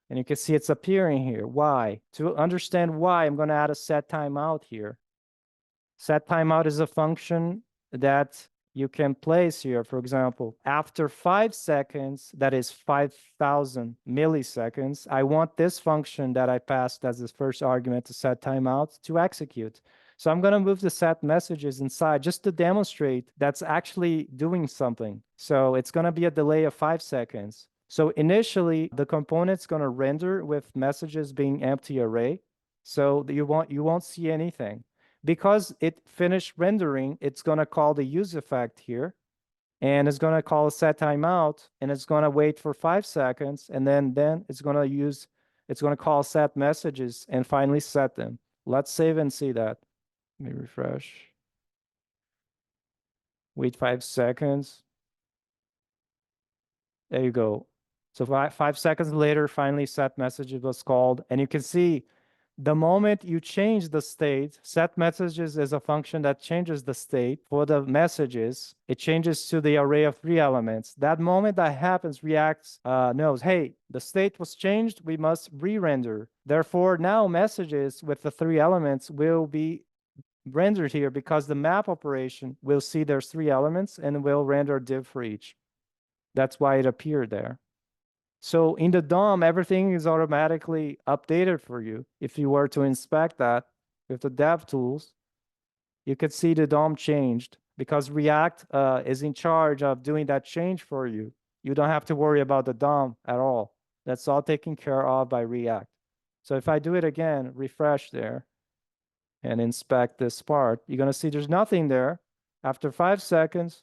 And you can see it's appearing here. Why? To understand why, I'm going to add a setTimeout here. setTimeout is a function that you can place here. For example, after 5 seconds, that is 5,000 milliseconds, I want this function that I passed as the first argument to setTimeout to execute. So I'm going to move the set messages inside just to demonstrate that's actually doing something. So it's going to be a delay of 5 seconds. So initially, the component's going to render with messages being empty array. So you won't see anything. Because it finished rendering, it's going to call the useEffect here. And it's going to call setTimeout, and it's going to wait for 5 seconds. And then it's going to call set messages and finally set them. Let's save and see that. Let me refresh. Wait 5 seconds. There you go. So 5 seconds later, finally set messages was called. And you can see the moment you change the state, set messages is a function that changes the state for the messages. It changes to the array of 3 elements. That moment that happens, React knows, hey, the state was changed, we must re-render. Therefore, now messages with the 3 elements will be rendered here because the map operation will see there's 3 elements and will render a div for each. That's why it appeared there. So in the DOM, everything is automatically updated for you. If you were to inspect that with the dev tools, you could see the DOM changed because React is in charge of doing that change for you. You don't have to worry about the DOM at all. That's all taken care of by React. So if I do it again, refresh there and inspect this part, you're going to see there's nothing there. After 5 seconds,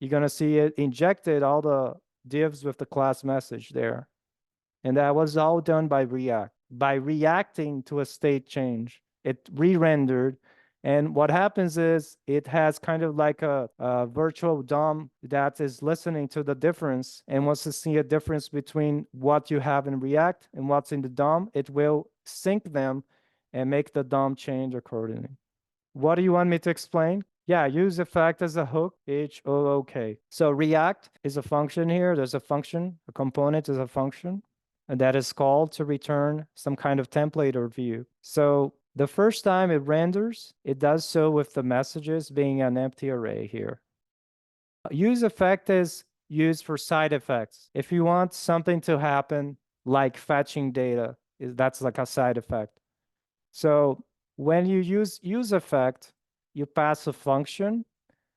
you're going to see it injected all the divs with the class message there. And that was all done by React. By reacting to a state change, it re-rendered. And what happens is it has kind of like a virtual DOM that is listening to the difference and wants to see a difference between what you have in React and what's in the DOM. It will sync them and make the DOM change accordingly. What do you want me to explain? Yeah, useEffect as a hook, H-O-O-K. So React is a function here. There's a function, a component is a function, and that is called to return some kind of template or view. So the first time it renders, it does so with the messages being an empty array here. useEffect is used for side effects. If you want something to happen like fetching data, that's like a side effect. So when you use useEffect, you pass a function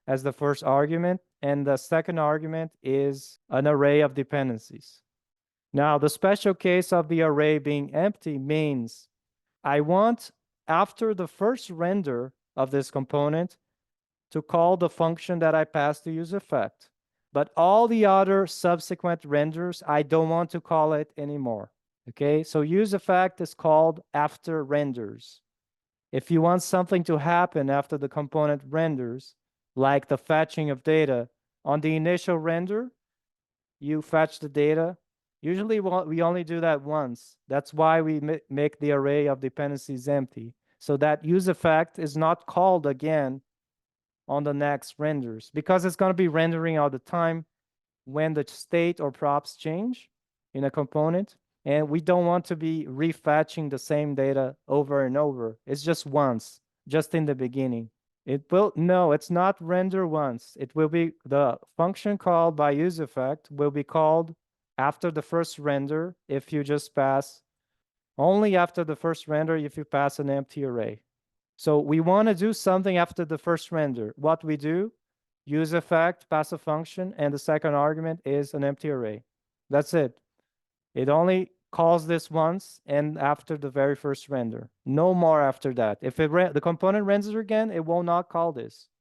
as the first argument, and the second argument is an array of dependencies. Now, the special case of the array being empty means I want, after the first render of this component, to call the function that I passed to useEffect. But all the other subsequent renders, I don't want to call it anymore. Okay, so useEffect is called after renders. If you want something to happen after the component renders, like the fetching of data, on the initial render, you fetch the data. Usually we only do that once. That's why we make the array of dependencies empty, so that useEffect is not called again on the next renders, because it's going to be rendering all the time when the state or props change in a component. And we don't want to be refetching the same data over and over. It's just once, just in the beginning. No, it's not render once. It will be the function called by useEffect will be called after the first render if you just pass, only after the first render if you pass an empty array. So we want to do something after the first render. What we do, useEffect, pass a function, and the second argument is an empty array. That's it. It only calls this once and after the very first render. No more after that. If the component renders again, it will not call this.